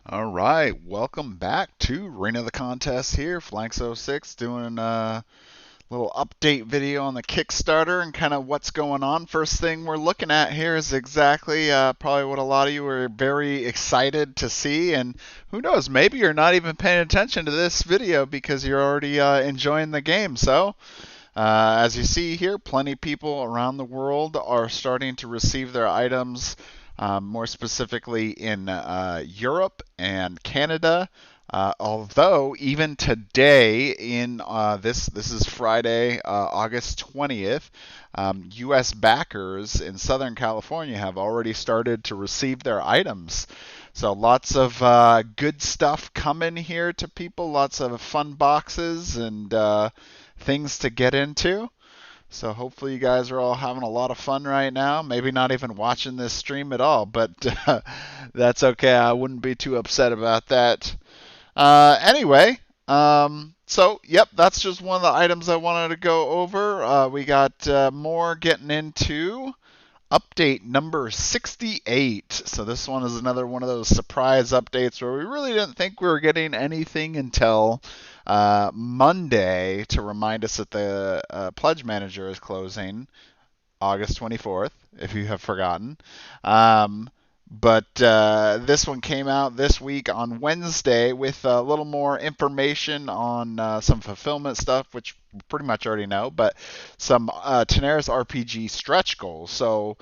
All right, welcome back to Reign of the Contest here. Flanks06 doing a little update video on the Kickstarter and kind of what's going on. First thing we're looking at here is exactly probably what a lot of you are very excited to see. And who knows, maybe you're not even paying attention to this video because you're already enjoying the game. So, as you see here, plenty of people around the world are starting to receive their items, more specifically in Europe and Canada. Although even today, in this is Friday, August 20th, U.S. backers in Southern California have already started to receive their items. So lots of good stuff coming here to people. Lots of fun boxes and things to get into. So hopefully you guys are all having a lot of fun right now. Maybe not even watching this stream at all, but that's okay. I wouldn't be too upset about that. Anyway, so yep, that's just one of the items I wanted to go over. We got more getting into update number 68. So this one is another one of those surprise updates where we really didn't think we were getting anything until Monday to remind us that the pledge manager is closing August 24th, if you have forgotten. But this one came out this week on Wednesday with a little more information on some fulfillment stuff, which we pretty much already know, but some Tanares RPG stretch goals. So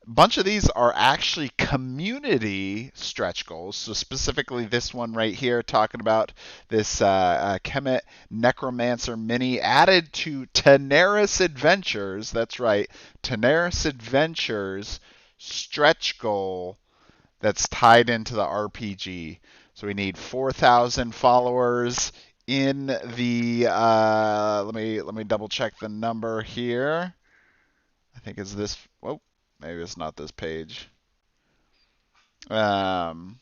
a bunch of these are actually community stretch goals. So specifically this one right here, talking about this Kemet Necromancer mini added to Tanaris Adventures. That's right, Tanaris Adventures stretch goal that's tied into the RPG. So we need 4,000 followers in the. Let me double check the number here. I think it's this. Oh, maybe it's not this page. Um,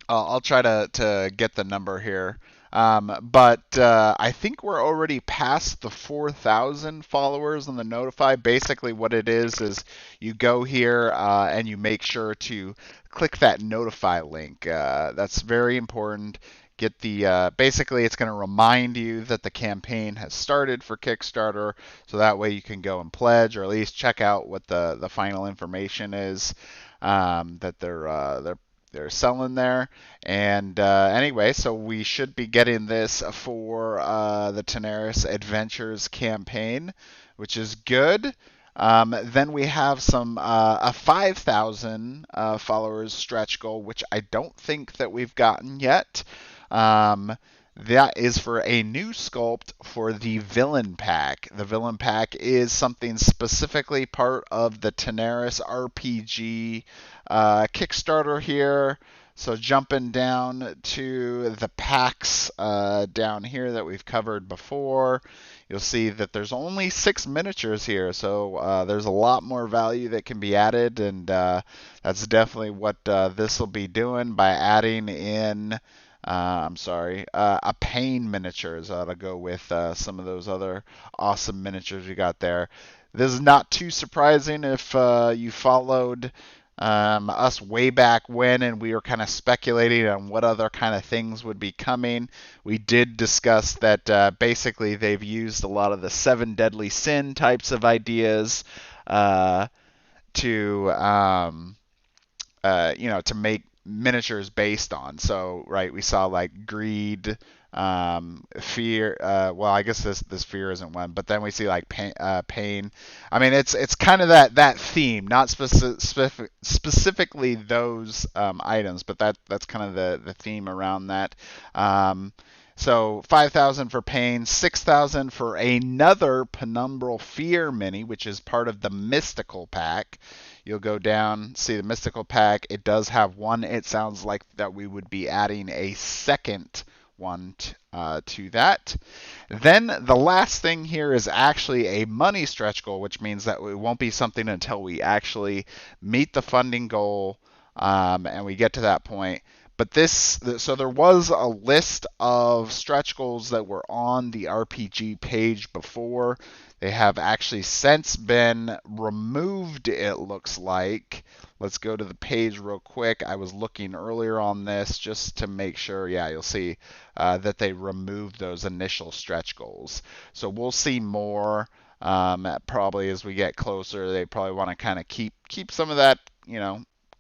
I'll try to get the number here. But I think we're already past the 4,000 followers on the Notify. Basically, what it is you go here and you make sure to click that Notify link. That's very important. Get the basically, it's going to remind you that the campaign has started for Kickstarter, so that way you can go and pledge or at least check out what the final information is that they're selling there. And anyway, so we should be getting this for the Tanaris Adventures campaign, which is good. Then we have a 5,000 followers stretch goal, which I don't think that we've gotten yet. That is for a new sculpt for the villain pack. The villain pack is something specifically part of the Tanaris RPG Kickstarter here. So jumping down to the packs down here that we've covered before, you'll see that there's only 6 miniatures here. So there's a lot more value that can be added, and that's definitely what this will be doing by adding in a Pain miniatures to go with some of those other awesome miniatures you got there. This is not too surprising if you followed us way back when and we were kind of speculating on what other kind of things would be coming. We did discuss that basically they've used a lot of the 7 deadly sin types of ideas to to make miniatures based on. So, right, we saw like greed, fear. Well, I guess this fear isn't one, but then we see like pain. I mean, it's kind of that theme, not specifically those items, but that's kind of the theme around that. So 5,000 for pain, 6,000 for another penumbral fear mini, which is part of the mystical pack. You'll go down, see the mystical pack. It does have one. It sounds like that we would be adding a second one to that. Then the last thing here is actually a money stretch goal, which means that it won't be something until we actually meet the funding goal and we get to that point. But so there was a list of stretch goals that were on the RPG page before. They have actually since been removed, it looks like. Let's go to the page real quick. I was looking earlier on this just to make sure. Yeah, you'll see that they removed those initial stretch goals. So we'll see more probably as we get closer. They probably want to kind of keep some of that,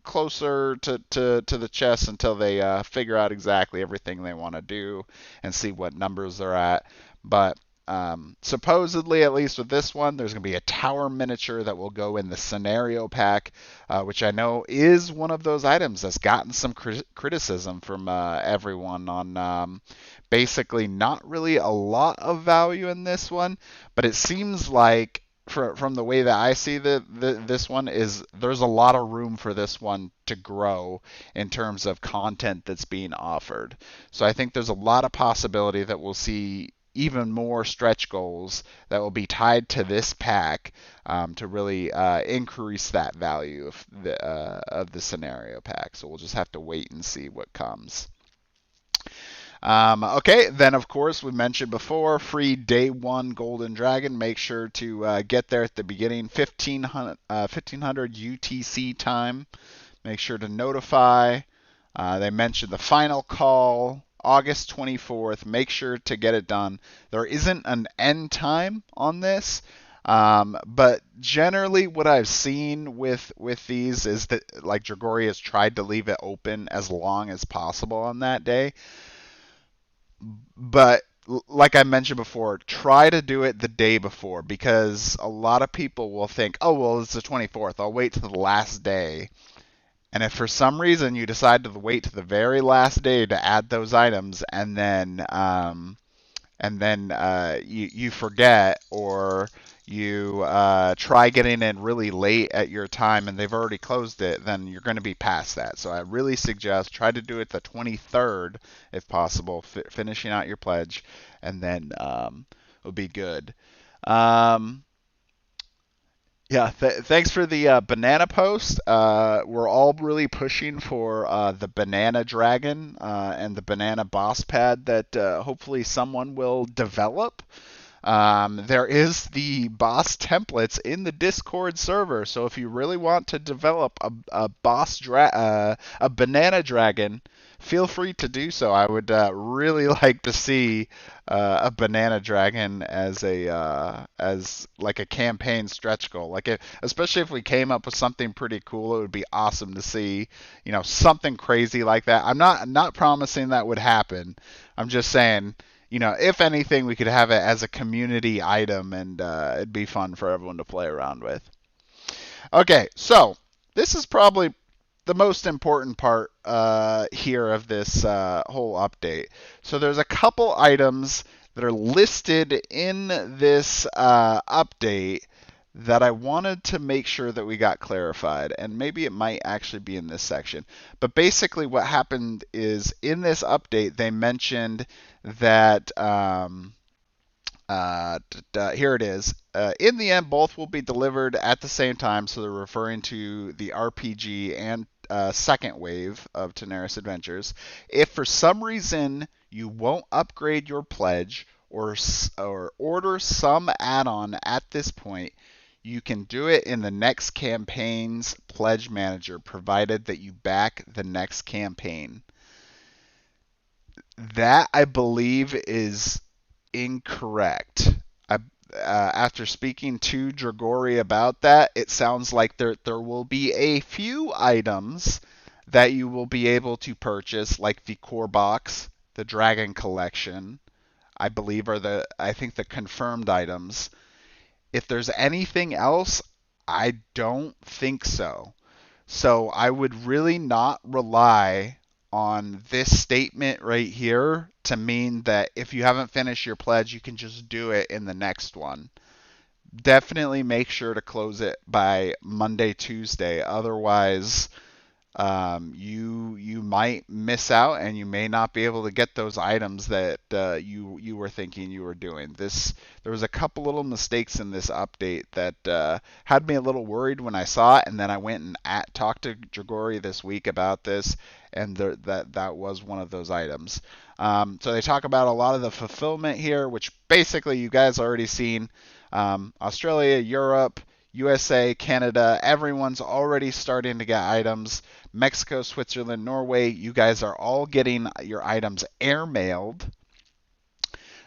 closer to the chest until they figure out exactly everything they want to do and see what numbers they're at. But supposedly, at least with this one, there's going to be a tower miniature that will go in the scenario pack, which I know is one of those items that's gotten some criticism from everyone on basically not really a lot of value in this one, but it seems like from the way that I see this one is there's a lot of room for this one to grow in terms of content that's being offered. So I think there's a lot of possibility that we'll see even more stretch goals that will be tied to this pack to really increase that value of the scenario pack. So we'll just have to wait and see what comes. Okay, then of course we mentioned before, free day one Golden Dragon. Make sure to get there at the beginning, 1500 UTC time. Make sure to notify. They mentioned the final call, August 24th. Make sure to get it done. There isn't an end time on this, but generally what I've seen with these is that like Dragori has tried to leave it open as long as possible on that day. But like I mentioned before, try to do it the day before because a lot of people will think, oh, well, it's the 24th. I'll wait to the last day. And if for some reason you decide to wait to the very last day to add those items and then you forget or you try getting in really late at your time and they've already closed it, then you're going to be past that. So I really suggest try to do it the 23rd if possible, finishing out your pledge, and then it'll be good. Yeah, thanks for the banana post. We're all really pushing for the banana dragon and the banana boss pad that hopefully someone will develop. There is the boss templates in the Discord server, so if you really want to develop a banana dragon, feel free to do so. I would really like to see a banana dragon as like a campaign stretch goal. Especially if we came up with something pretty cool, it would be awesome to see, something crazy like that. I'm not promising that would happen. I'm just saying, if anything, we could have it as a community item, and it'd be fun for everyone to play around with. Okay, so this is probably the most important part here of this whole update. So there's a couple items that are listed in this update that I wanted to make sure that we got clarified, and maybe it might actually be in this section. But basically what happened is in this update they mentioned that here it is. In the end, both will be delivered at the same time, so they're referring to the RPG and second wave of Tanares Adventures. If for some reason you won't upgrade your pledge or order some add-on at this point, you can do it in the next campaign's pledge manager, provided that you back the next campaign. That, I believe, is incorrect. After speaking to Dragori about that, it sounds like there will be a few items that you will be able to purchase, like the core box, the Dragon Collection, I believe are I think the confirmed items. If there's anything else, I don't think so. So I would really not rely on this statement right here to mean that if you haven't finished your pledge, you can just do it in the next one. Definitely make sure to close it by Monday, Tuesday. Otherwise, you might miss out and you may not be able to get those items that you were thinking you were doing. There was a couple little mistakes in this update that had me a little worried when I saw it, and then I went and talked to Dragori this week about this, and that was one of those items. So they talk about a lot of the fulfillment here, which basically you guys already seen. Australia, Europe, USA, Canada, everyone's already starting to get items. Mexico, Switzerland, Norway, you guys are all getting your items airmailed.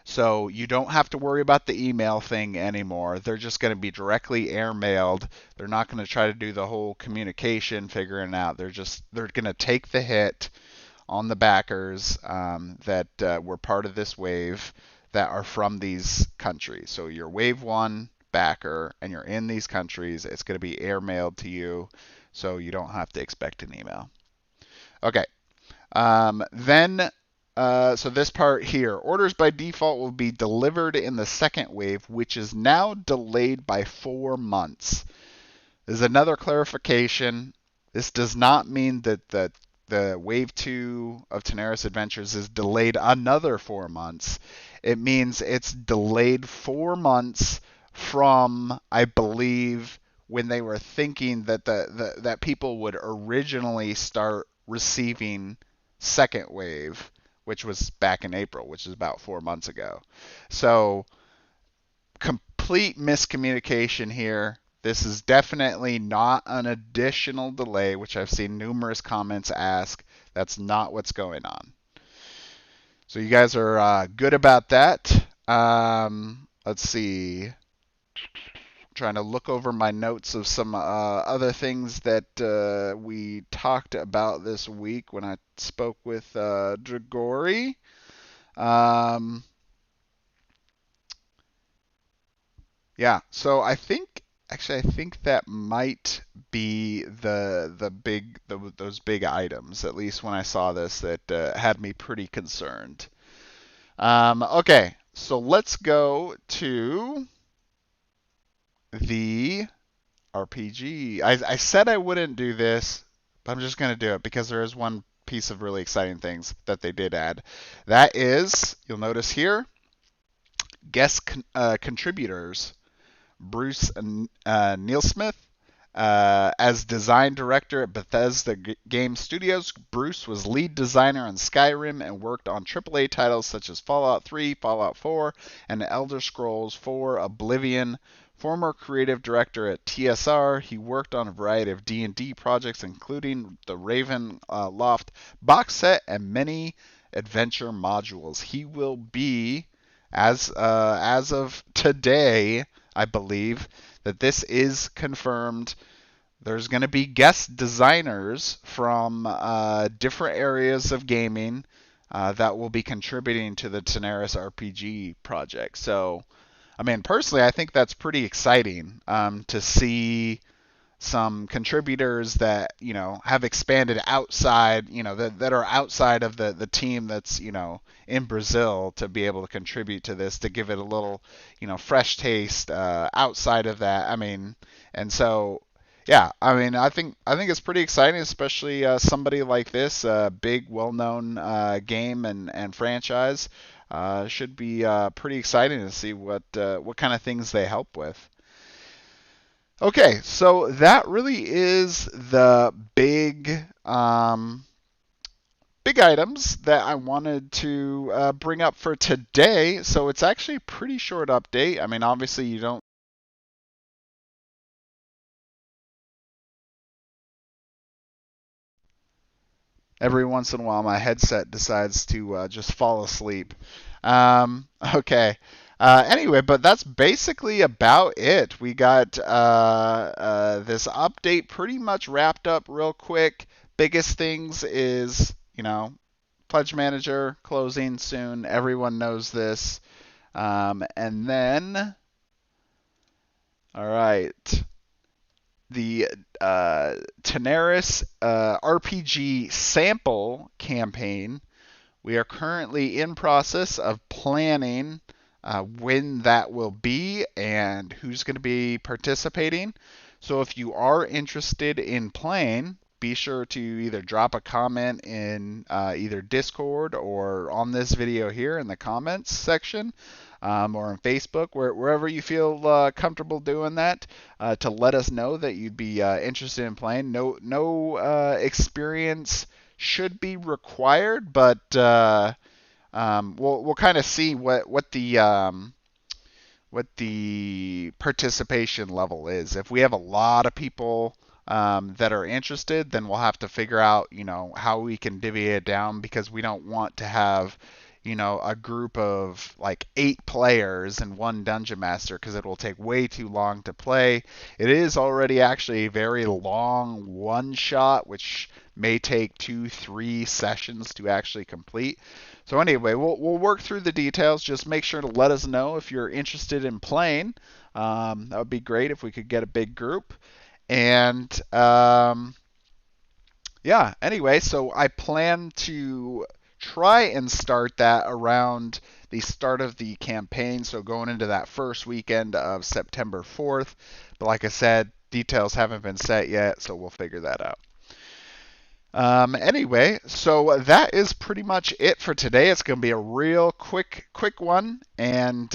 So you don't have to worry about the email thing anymore. They're just going to be directly airmailed. They're not going to try to do the whole communication, figuring it out. They're going to take the hit on the backers that were part of this wave that are from these countries. So you're wave one backer and you're in these countries. It's going to be airmailed to you, so you don't have to expect an email. Okay. So this part here, orders by default will be delivered in the second wave, which is now delayed by 4 months. There's another clarification. This does not mean that the wave 2 of Tanares Adventures is delayed another 4 months. It means it's delayed 4 months from, I believe, when they were thinking that that people would originally start receiving second wave, which was back in April, which is about 4 months ago. So complete miscommunication here. This is definitely not an additional delay, which I've seen numerous comments ask. That's not what's going on. So you guys are good about that. Let's see. Trying to look over my notes of some other things that we talked about this week when I spoke with Dragori. Yeah, so I think that might be those big items. At least when I saw this, that had me pretty concerned. Okay, so let's go to the RPG. I said I wouldn't do this, but I'm just going to do it because there is one piece of really exciting things that they did add. That is, you'll notice here, guest contributors. Bruce Neilsmith. As design director at Bethesda Game Studios, Bruce was lead designer on Skyrim and worked on AAA titles such as Fallout 3, Fallout 4, and Elder Scrolls 4 Oblivion. Former creative director at TSR, he worked on a variety of D&D projects, including the Raven Loft box set and many adventure modules. He will be, as of today, I believe, that this is confirmed. There's going to be guest designers from different areas of gaming that will be contributing to the Tanares RPG project. So, I mean, personally, I think that's pretty exciting to see some contributors that have expanded outside, that are outside of the team that's in Brazil, to be able to contribute to this, to give it a little fresh taste outside of that. I mean, and so yeah, I mean, I think it's pretty exciting, especially somebody like this, big, well-known game and franchise. Should be pretty exciting to see what kind of things they help with. Okay, so that really is the big items that I wanted to bring up for today. So it's actually a pretty short update. I mean, obviously you don't. Every once in a while, my headset decides to just fall asleep. Okay. Anyway, but that's basically about it. We got this update pretty much wrapped up real quick. Biggest things is, Pledge Manager closing soon. Everyone knows this. And then, all right, the Tanares RPG sample campaign. We are currently in process of planning when that will be and who's going to be participating. So if you are interested in playing, be sure to either drop a comment in either Discord or on this video here in the comments section, or on Facebook, wherever you feel comfortable doing that, to let us know that you'd be interested in playing. No experience should be required, but we'll kind of see what the participation level is. If we have a lot of people that are interested, then we'll have to figure out, how we can divvy it down, because we don't want to have, a group of like 8 players and one dungeon master, because it will take way too long to play. It is already actually a very long one shot, which may take 2-3 sessions to actually complete. So anyway, we'll work through the details. Just make sure to let us know if you're interested in playing. That would be great if we could get a big group. And yeah, anyway, so I plan to try and start that around the start of the campaign, so going into that first weekend of September 4th. But like I said, details haven't been set yet, so we'll figure that out. Anyway, so that is pretty much it for today. It's going to be a real quick one. And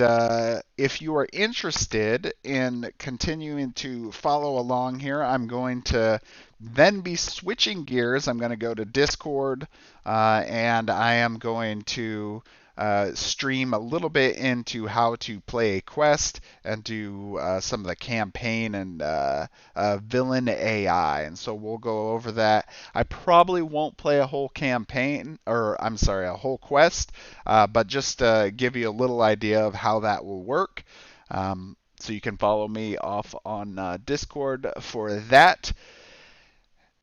if you are interested in continuing to follow along here, I'm going to then be switching gears. I'm going to go to Discord, and I am going to stream a little bit into how to play a quest and do some of the campaign and villain AI. And so we'll go over that. I probably won't play a whole campaign, or I'm sorry, a whole quest, but just to give you a little idea of how that will work. So you can follow me off on Discord for that.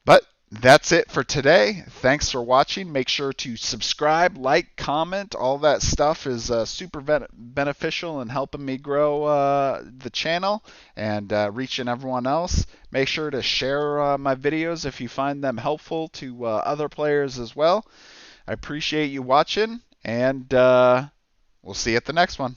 But that's it for today. Thanks for watching. Make sure to subscribe, like, comment. All that stuff is super beneficial in helping me grow the channel and reaching everyone else. Make sure to share my videos if you find them helpful to other players as well. I appreciate you watching, and we'll see you at the next one.